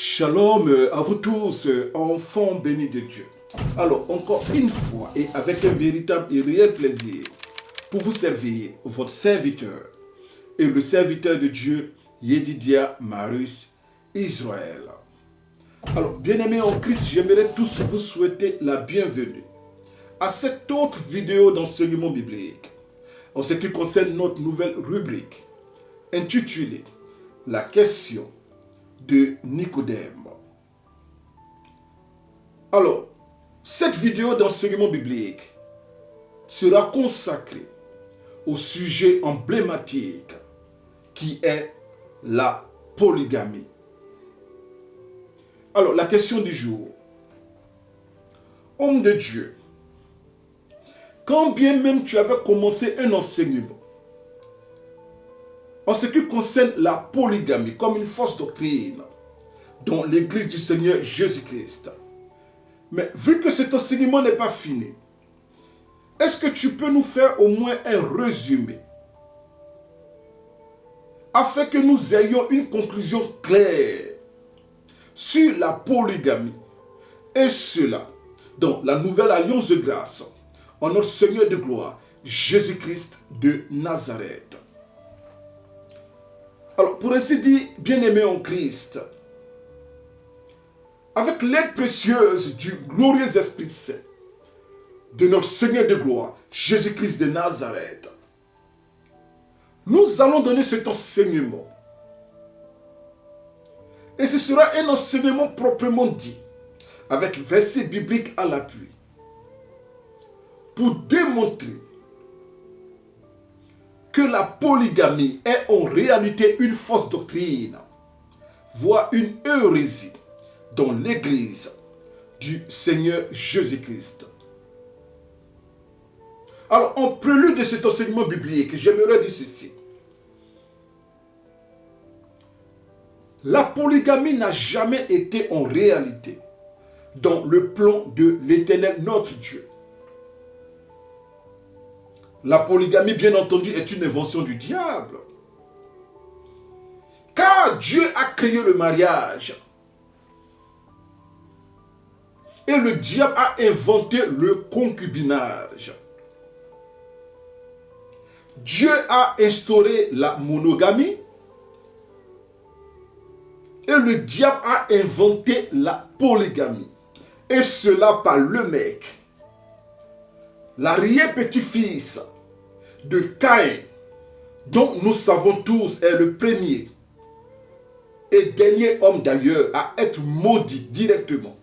Shalom à vous tous, enfants bénis de Dieu. Alors, encore une fois, et avec un véritable et réel plaisir, pour vous servir, votre serviteur, et le serviteur de Dieu, Yedidia Marius Israël. Alors, bien-aimés en Christ, j'aimerais tous vous souhaiter la bienvenue à cette autre vidéo d'enseignement biblique, en ce qui concerne notre nouvelle rubrique, intitulée « La question de Nicodème ». Alors, cette vidéo d'enseignement biblique sera consacrée au sujet emblématique qui est la polygamie. Alors, la question du jour. Homme de Dieu, quand bien même tu avais commencé un enseignement en ce qui concerne la polygamie comme une fausse doctrine dans l'Église du Seigneur Jésus-Christ, mais vu que cet enseignement n'est pas fini, est-ce que tu peux nous faire au moins un résumé afin que nous ayons une conclusion claire sur la polygamie, et cela dans la nouvelle alliance de grâce en notre Seigneur de gloire, Jésus-Christ de Nazareth. Alors, pour ainsi dire, bien-aimés en Christ, avec l'aide précieuse du glorieux Esprit Saint de notre Seigneur de gloire, Jésus-Christ de Nazareth, nous allons donner cet enseignement. Et ce sera un enseignement proprement dit, avec versets bibliques à l'appui, pour démontrer que la polygamie est en réalité une fausse doctrine, voire une hérésie dans l'Église du Seigneur Jésus-Christ. Alors, en prélude de cet enseignement biblique, j'aimerais dire ceci. La polygamie n'a jamais été en réalité dans le plan de l'Éternel notre Dieu. La polygamie, bien entendu, est une invention du diable. Car Dieu a créé le mariage. Et le diable a inventé le concubinage. Dieu a instauré la monogamie. Et le diable a inventé la polygamie. Et cela par le mec, l'arrière-petit-fils de Caïn, dont nous savons tous est le premier et dernier homme d'ailleurs à être maudit directement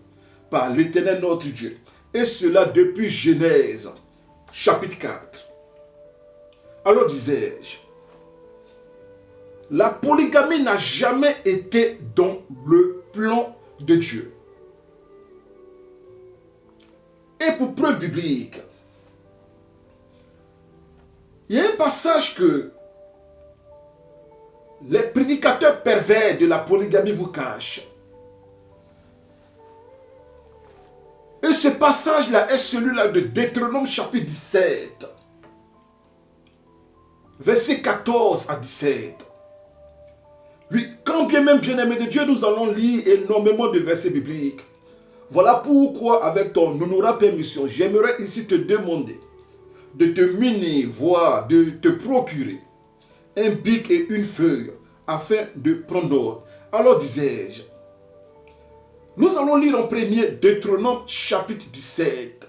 par l'Éternel notre Dieu. Et cela depuis Genèse, chapitre 4. Alors disais-je, la polygamie n'a jamais été dans le plan de Dieu. Et pour preuve biblique, il y a un passage que les prédicateurs pervers de la polygamie vous cachent. Et ce passage-là est celui-là de Deutéronome chapitre 17, versets 14 à 17. Oui, quand bien même bien-aimé de Dieu, nous allons lire énormément de versets bibliques. Voilà pourquoi, avec ton honorable permission, j'aimerais ici te demander de te munir, voire de te procurer un bic et une feuille afin de prendre note. Alors disais-je, nous allons lire en premier Deutéronome chapitre 17,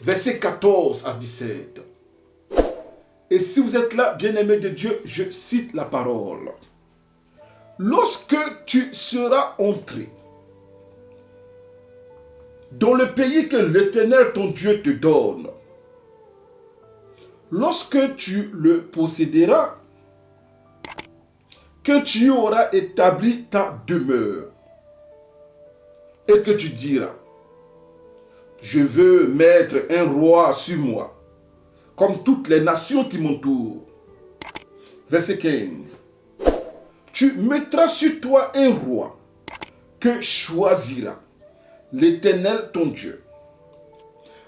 versets 14 à 17. Et si vous êtes là, bien-aimé de Dieu, je cite la parole. Lorsque tu seras entré dans le pays que l'Éternel ton Dieu te donne, lorsque tu le posséderas, que tu auras établi ta demeure, et que tu diras, je veux mettre un roi sur moi, comme toutes les nations qui m'entourent. Verset 15. Tu mettras sur toi un roi que choisira l'Éternel ton Dieu.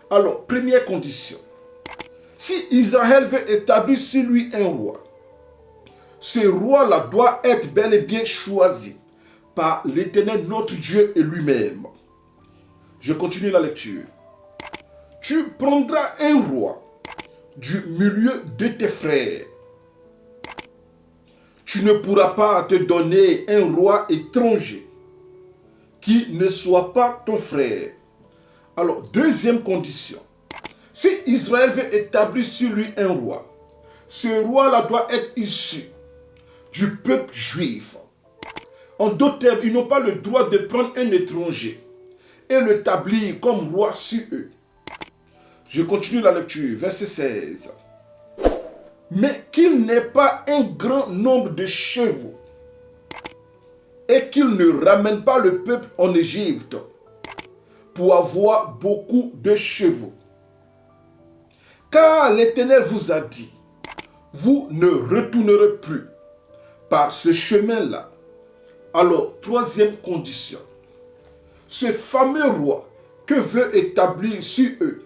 Alors, première condition. Si Israël veut établir sur lui un roi, ce roi-là doit être bel et bien choisi par l'Éternel notre Dieu et lui-même. Je continue la lecture. Tu prendras un roi du milieu de tes frères. Tu ne pourras pas te donner un roi étranger qui ne soit pas ton frère. Alors, deuxième condition. Si Israël veut établir sur lui un roi, ce roi-là doit être issu du peuple juif. En d'autres termes, ils n'ont pas le droit de prendre un étranger et l'établir comme roi sur eux. Je continue la lecture, verset 16. Mais qu'il n'ait pas un grand nombre de chevaux et qu'il ne ramène pas le peuple en Égypte pour avoir beaucoup de chevaux. Car l'Éternel vous a dit, vous ne retournerez plus par ce chemin-là. Alors, troisième condition, ce fameux roi que veut établir sur eux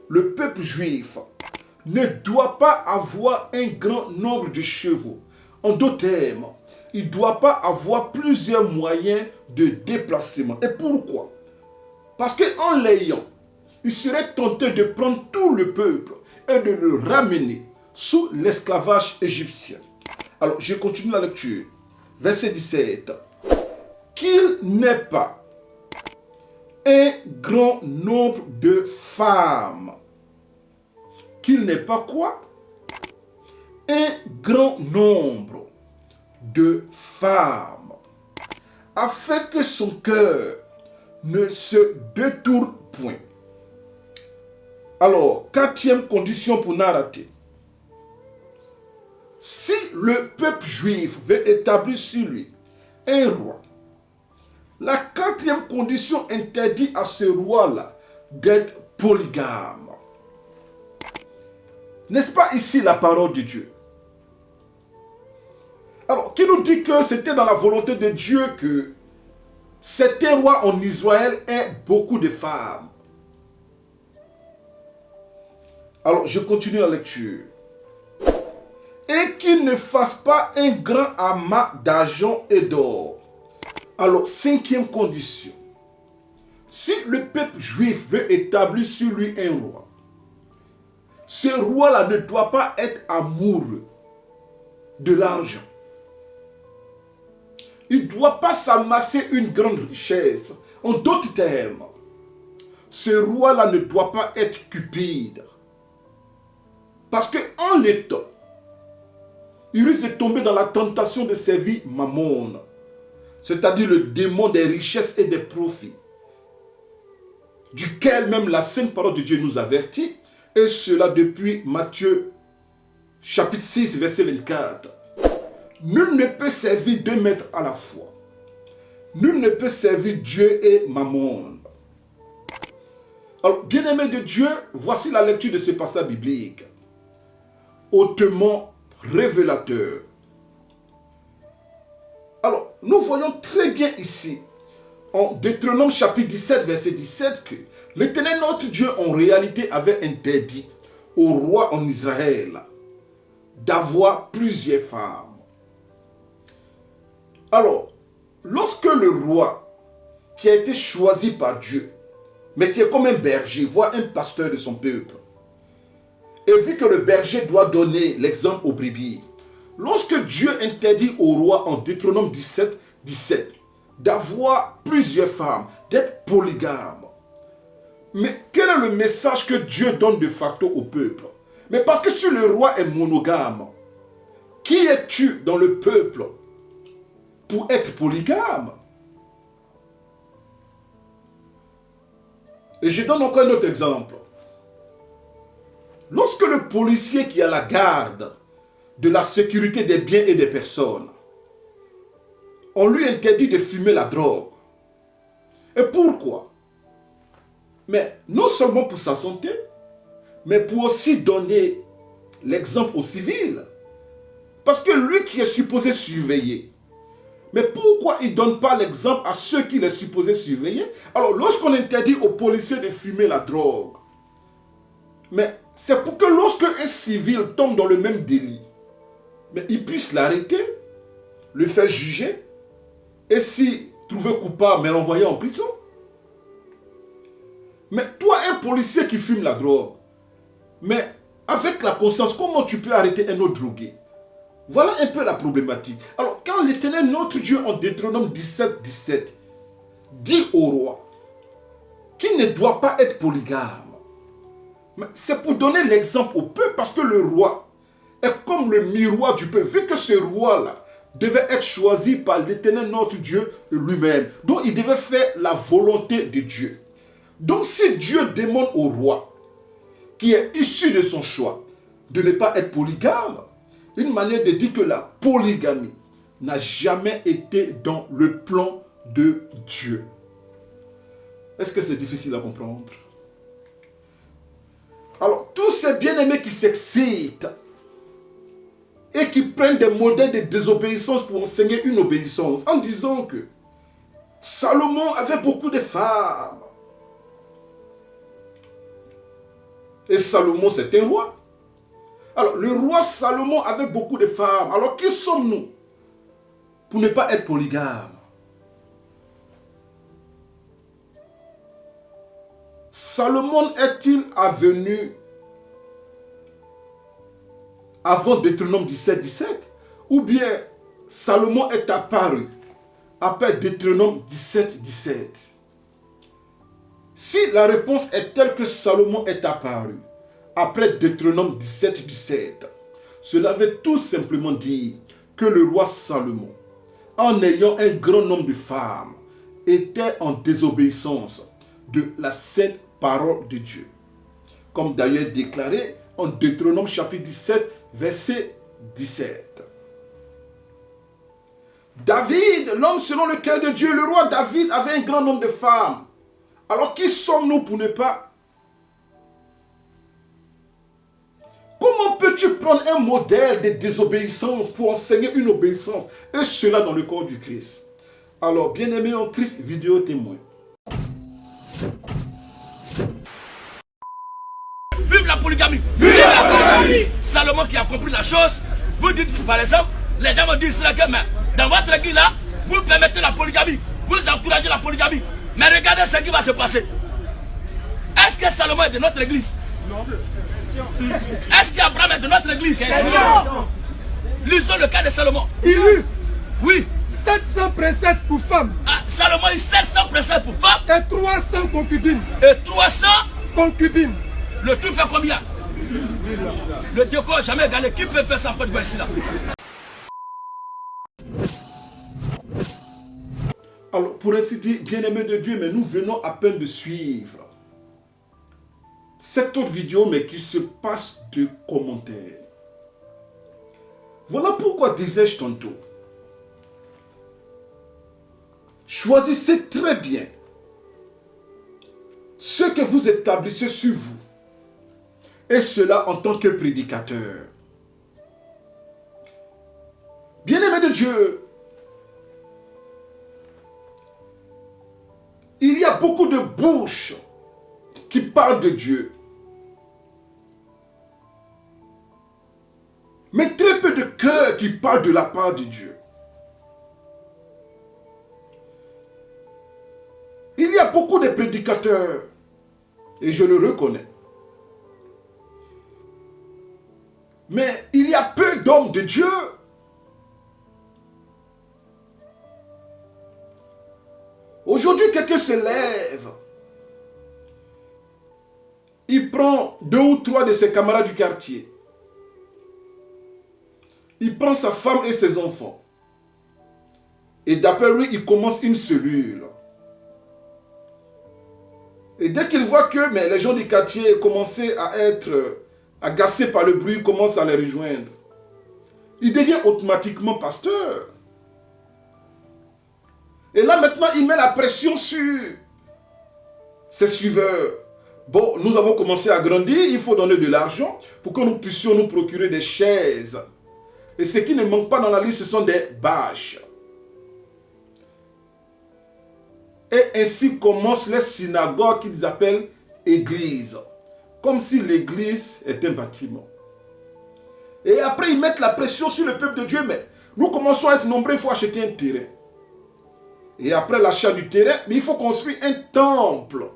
le peuple juif ne doit pas avoir un grand nombre de chevaux. En d'autres termes, il ne doit pas avoir plusieurs moyens de déplacement. Et pourquoi? Parce qu'en l'ayant, il serait tenté de prendre tout le peuple et de le ramener sous l'esclavage égyptien. Alors, je continue la lecture. Verset 17. Qu'il n'ait pas un grand nombre de femmes. Qu'il n'ait pas quoi? Un grand nombre de femmes. Afin que son cœur ne se détourne point. Alors, quatrième condition pour Naraté. Si le peuple juif veut établir sur lui un roi, la quatrième condition interdit à ce roi-là d'être polygame. N'est-ce pas ici la parole de Dieu? Alors, qui nous dit que c'était dans la volonté de Dieu que certains rois en Israël aient beaucoup de femmes? Alors, je continue la lecture. Et qu'il ne fasse pas un grand amas d'argent et d'or. Alors, cinquième condition. Si le peuple juif veut établir sur lui un roi, ce roi-là ne doit pas être amoureux de l'argent. Il ne doit pas s'amasser une grande richesse. En d'autres termes, ce roi-là ne doit pas être cupide. Parce qu'en l'état, il risque de tomber dans la tentation de servir Mammon, c'est-à-dire le démon des richesses et des profits, duquel même la sainte parole de Dieu nous avertit, et cela depuis Matthieu chapitre 6, verset 24. Nul ne peut servir deux maîtres à la fois. Nul ne peut servir Dieu et Mammon. Alors, bien-aimés de Dieu, voici la lecture de ce passage biblique, hautement révélateur. Alors, nous voyons très bien ici, en Deutéronome chapitre 17, verset 17, que l'Éternel notre Dieu en réalité avait interdit au roi en Israël d'avoir plusieurs femmes. Alors, lorsque le roi qui a été choisi par Dieu, mais qui est comme un berger, voit un pasteur de son peuple, et vu que le berger doit donner l'exemple aux brebis, lorsque Dieu interdit au roi en Deutéronome 17, 17, d'avoir plusieurs femmes, d'être polygame, mais quel est le message que Dieu donne de facto au peuple? Mais parce que si le roi est monogame, qui es-tu dans le peuple pour être polygame? Et je donne encore un autre exemple. Lorsque le policier qui a la garde de la sécurité des biens et des personnes, on lui interdit de fumer la drogue. Et pourquoi? Mais non seulement pour sa santé, mais pour aussi donner l'exemple aux civils. Parce que lui qui est supposé surveiller, mais pourquoi il ne donne pas l'exemple à ceux qu'il est supposé surveiller? Alors, lorsqu'on interdit aux policiers de fumer la drogue, mais c'est pour que lorsque un civil tombe dans le même délit, mais il puisse l'arrêter, le faire juger, et si trouvé coupable, mais l'envoyer en prison. Mais toi, un policier qui fume la drogue, mais avec la conscience, comment tu peux arrêter un autre drogué? Voilà un peu la problématique. Alors, quand l'Éternel, notre Dieu, en Deutéronome 17, 17, dit au roi qu'il ne doit pas être polygame, c'est pour donner l'exemple au peuple, parce que le roi est comme le miroir du peuple. Vu que ce roi-là devait être choisi par l'Éternel, notre Dieu lui-même, donc il devait faire la volonté de Dieu. Donc si Dieu demande au roi, qui est issu de son choix, de ne pas être polygame, une manière de dire que la polygamie n'a jamais été dans le plan de Dieu. Est-ce que c'est difficile à comprendre? Alors, tous ces bien-aimés qui s'excitent et qui prennent des modèles de désobéissance pour enseigner une obéissance, en disant que Salomon avait beaucoup de femmes. Et Salomon, c'est un roi. Alors, le roi Salomon avait beaucoup de femmes. Alors, qui sommes-nous pour ne pas être polygames? Salomon est-il avenu avant Deutéronome 17, 17? Ou bien Salomon est apparu après Deutéronome 17, 17? Si la réponse est telle que Salomon est apparu après Deutéronome 17, 17, cela veut tout simplement dire que le roi Salomon, en ayant un grand nombre de femmes, était en désobéissance de la sainte parole de Dieu. Comme d'ailleurs déclaré en Deutéronome chapitre 17, verset 17. David, l'homme selon le cœur de Dieu, le roi David avait un grand nombre de femmes. Alors qui sommes-nous pour ne pas? Comment peux-tu prendre un modèle de désobéissance pour enseigner une obéissance, et cela dans le corps du Christ? Alors, bien-aimés en Christ, vidéo témoin. Vive la polygamie! Vive la polygamie! Salomon qui a compris la chose, vous dites par exemple, les gens vont dire cela que mais dans votre église là, vous permettez la polygamie, vous encouragez la polygamie. Mais regardez ce qui va se passer. Est-ce que Salomon est de notre église? Non. Est-ce qu'Abraham est de notre église? Non. Lisons le cas de Salomon. Il eut, oui, 700 princesses pour femmes. Ah, Salomon eut 700 princesses pour femmes. Et 300 concubines. Et 300 concubines. Le tout fait combien? Le décor n'a jamais gagné. Qui peut faire ça pour ici là? Alors, pour ainsi dire, bien-aimés de Dieu, mais nous venons à peine de suivre cette autre vidéo, mais qui se passe de commentaires. Voilà pourquoi disais-je tantôt, choisissez très bien ce que vous établissez sur vous, et cela en tant que prédicateur. Bien-aimés de Dieu, il y a beaucoup de bouches qui parlent de Dieu, mais très peu de cœurs qui parlent de la part de Dieu. Il y a beaucoup de prédicateurs, et je le reconnais, mais il y a peu d'hommes de Dieu. Aujourd'hui, quelqu'un se lève, il prend 2 ou 3 de ses camarades du quartier, il prend sa femme et ses enfants, et d'après lui, il commence une cellule. Et dès qu'il voit que les gens du quartier commençaient à être agacés par le bruit, il commence à les rejoindre. Il devient automatiquement pasteur. Et là maintenant, il met la pression sur ses suiveurs. Bon, nous avons commencé à grandir, il faut donner de l'argent pour que nous puissions nous procurer des chaises. Et ce qui ne manque pas dans la liste, ce sont des bâches. Et ainsi commencent les synagogues qu'ils appellent églises. Comme si l'église est un bâtiment. Et après, ils mettent la pression sur le peuple de Dieu. Mais nous commençons à être nombreux, il faut acheter un terrain. Et après l'achat du terrain, mais il faut construire un temple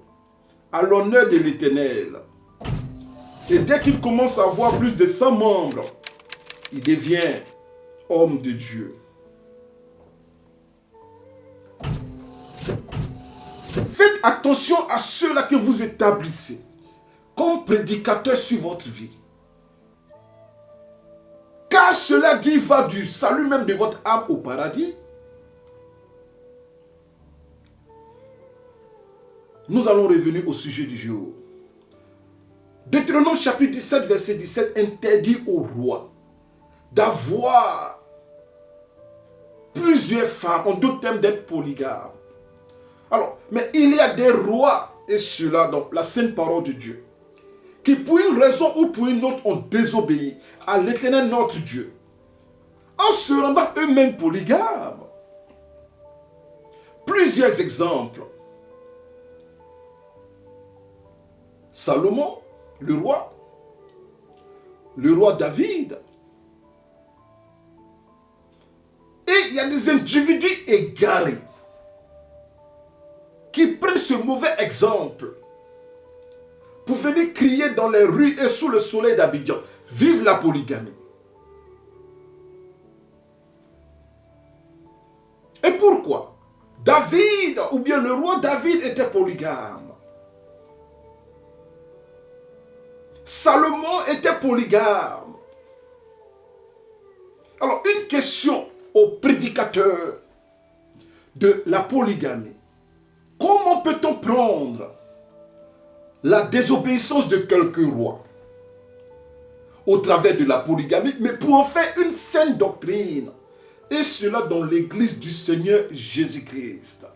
à l'honneur de l'Éternel. Et dès qu'il commence à avoir plus de 100 membres, il devient homme de Dieu. Faites attention à ceux-là que vous établissez comme prédicateurs sur votre vie. Car cela dit va du salut même de votre âme au paradis. Nous allons revenir au sujet du jour. Deutéronome chapitre 17, verset 17 interdit au roi d'avoir plusieurs femmes, en d'autres termes d'être polygame. Alors, mais il y a des rois, et cela dans la sainte parole de Dieu, qui pour une raison ou pour une autre ont désobéi à l'Éternel notre Dieu, en se rendant eux-mêmes polygames. Plusieurs exemples. Salomon, le roi David. Et il y a des individus égarés qui prennent ce mauvais exemple pour venir crier dans les rues et sous le soleil d'Abidjan. Vive la polygamie. Et pourquoi? David, ou bien le roi David était polygame. Salomon était polygame. Alors, une question aux prédicateurs de la polygamie. Comment peut-on prendre la désobéissance de quelques rois au travers de la polygamie, mais pour en faire une saine doctrine, et cela dans l'église du Seigneur Jésus-Christ?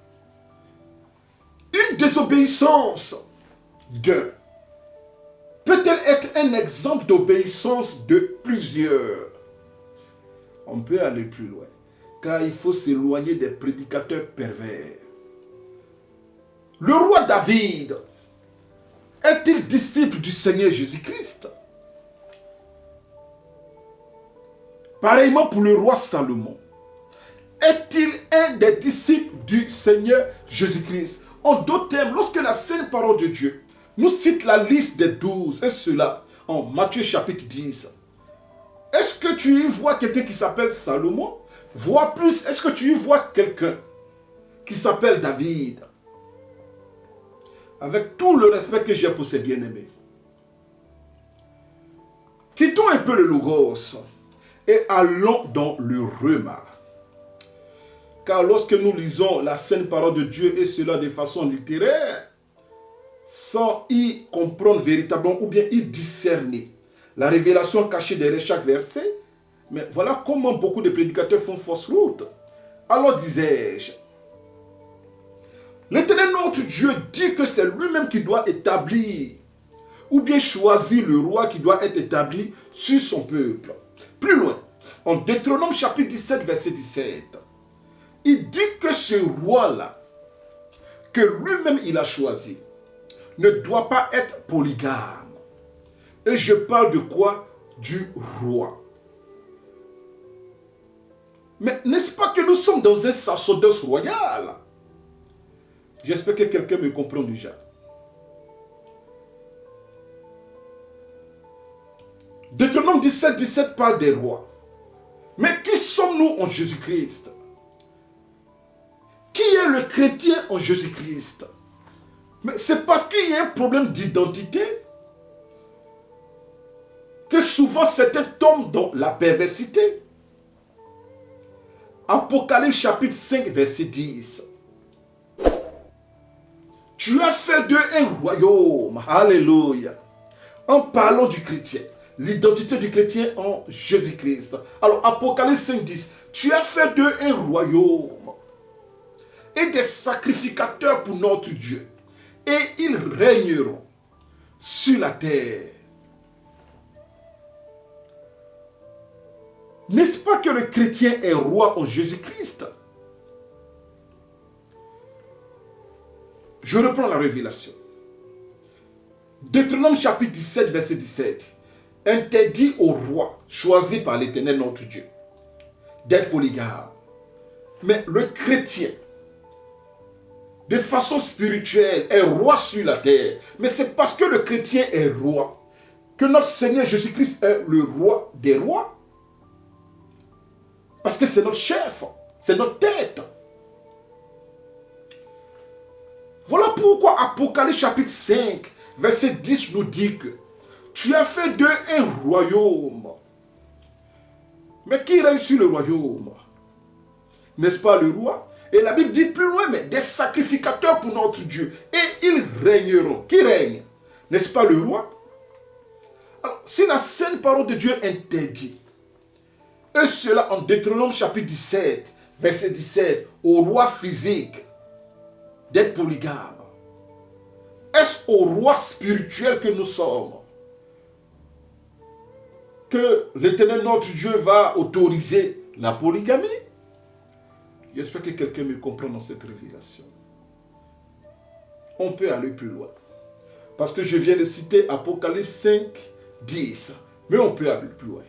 Une désobéissance de peut-elle être un exemple d'obéissance de plusieurs? On peut aller plus loin, car il faut s'éloigner des prédicateurs pervers. Le roi David est-il disciple du Seigneur Jésus-Christ? Pareillement pour le roi Salomon. Est-il un des disciples du Seigneur Jésus-Christ? En d'autres termes, lorsque la sainte parole de Dieu nous cite la liste des 12, et cela en Matthieu chapitre 10, est-ce que tu y vois quelqu'un qui s'appelle Salomon? Vois plus, est-ce que tu y vois quelqu'un qui s'appelle David? Avec tout le respect que j'ai pour ses bien-aimés. Quittons un peu le logos et allons dans le rhéma. Car lorsque nous lisons la sainte parole de Dieu, et cela de façon littéraire, sans y comprendre véritablement ou bien y discerner la révélation cachée derrière chaque verset, mais voilà comment beaucoup de prédicateurs font fausse route. Alors disais-je, l'Éternel notre Dieu dit que c'est lui-même qui doit établir ou bien choisir le roi qui doit être établi sur son peuple. Plus loin, en Deutéronome chapitre 17, verset 17, il dit que ce roi-là, que lui-même il a choisi, ne doit pas être polygame. Et je parle de quoi? Du roi. Mais n'est-ce pas que nous sommes dans un sacerdoce royal? J'espère que quelqu'un me comprend déjà. Deutéronome 17, 17 parle des rois. Mais qui sommes-nous en Jésus-Christ? Qui est le chrétien en Jésus-Christ? Mais c'est parce qu'il y a un problème d'identité que souvent certains tombent dans la perversité. Apocalypse chapitre 5, verset 10. Tu as fait d'eux un royaume. Alléluia. En parlant du chrétien, l'identité du chrétien en Jésus-Christ. Alors, Apocalypse 5, 10. Tu as fait d'eux un royaume et des sacrificateurs pour notre Dieu. Et ils régneront sur la terre. N'est-ce pas que le chrétien est roi en Jésus-Christ? Je reprends la révélation. Deutéronome chapitre 17, verset 17. Interdit au roi choisi par l'Éternel notre Dieu d'être polygame. Mais le chrétien de façon spirituelle, est roi sur la terre. Mais c'est parce que le chrétien est roi que notre Seigneur Jésus-Christ est le roi des rois. Parce que c'est notre chef, c'est notre tête. Voilà pourquoi Apocalypse chapitre 5, verset 10 nous dit que tu as fait d'eux un royaume. Mais qui règne sur le royaume? N'est-ce pas le roi? Et la Bible dit plus loin, mais des sacrificateurs pour notre Dieu. Et ils régneront. Qui règne? N'est-ce pas le roi? Alors, si la sainte parole de Dieu interdit, et cela en Deutéronome chapitre 17, verset 17, au roi physique d'être polygame, est-ce au roi spirituel que nous sommes que l'Éternel notre Dieu va autoriser la polygamie? J'espère que quelqu'un me comprend dans cette révélation. On peut aller plus loin. Parce que je viens de citer Apocalypse 5, 10. Mais on peut aller plus loin.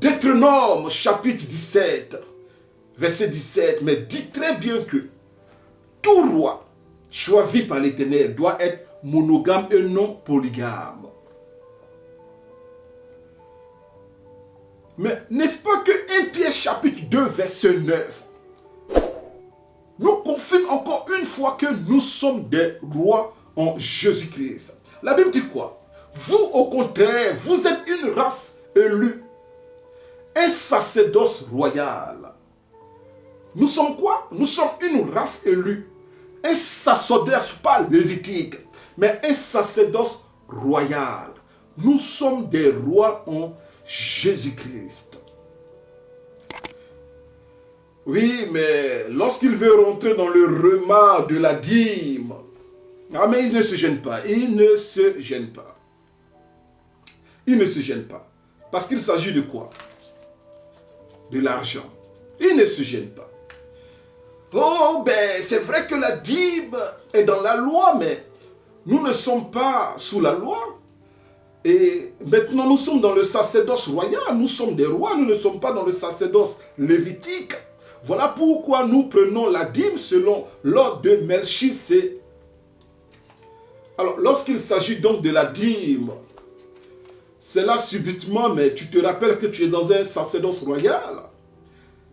Deutéronome chapitre 17, verset 17, mais dit très bien que tout roi choisi par l'Éternel doit être monogame et non polygame. Mais n'est-ce pas que 1 Pierre chapitre 2 verset 9 nous confirme encore une fois que nous sommes des rois en Jésus-Christ. La Bible dit quoi? Vous au contraire, vous êtes une race élue, un sacerdoce royal. Nous sommes quoi? Nous sommes une race élue, un sacerdoce pas lévitique, mais un sacerdoce royal. Nous sommes des rois en Jésus-Christ. Oui, mais lorsqu'il veut rentrer dans le remas de la dîme, mais il ne se gêne pas. Il ne se gêne pas. Il ne se gêne pas. Parce qu'il s'agit de quoi? De l'argent. Il ne se gêne pas. Oh, ben, c'est vrai que la dîme est dans la loi, mais nous ne sommes pas sous la loi. Et maintenant, nous sommes dans le sacerdoce royal. Nous sommes des rois, nous ne sommes pas dans le sacerdoce lévitique. Voilà pourquoi nous prenons la dîme selon l'ordre de Melchisédek. Alors, lorsqu'il s'agit donc de la dîme, c'est là subitement, mais tu te rappelles que tu es dans un sacerdoce royal.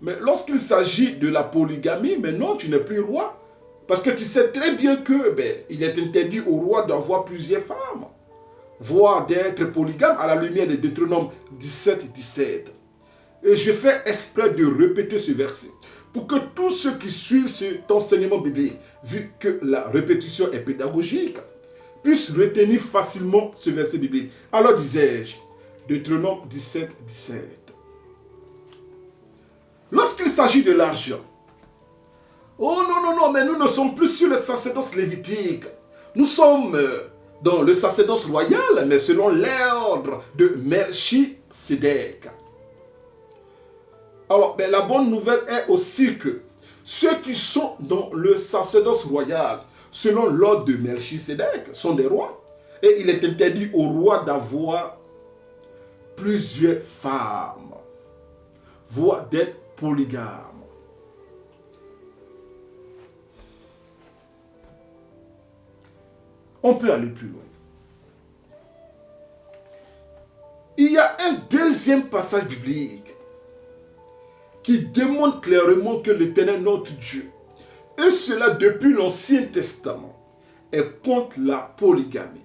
Mais lorsqu'il s'agit de la polygamie, mais non, tu n'es plus roi. Parce que tu sais très bien que, il est interdit au roi d'avoir plusieurs femmes, voire d'être polygame à la lumière de Deutéronome 17, 17. Et je fais exprès de répéter ce verset pour que tous ceux qui suivent cet enseignement biblique, vu que la répétition est pédagogique, puissent retenir facilement ce verset biblique. Alors disais-je, Deutéronome 17, 17. Lorsqu'il s'agit de l'argent, oh non, mais nous ne sommes plus sur le sacerdoce lévitique. Nous sommes dans le sacerdoce royal, mais selon l'ordre de Melchisédek. Alors, la bonne nouvelle est aussi que ceux qui sont dans le sacerdoce royal, selon l'ordre de Melchisédek, sont des rois. Et il est interdit au roi d'avoir plusieurs femmes, voire d'être polygame. On peut aller plus loin. Il y a un deuxième passage biblique qui démontre clairement que l'Éternel notre Dieu, et cela depuis l'Ancien Testament, est contre la polygamie.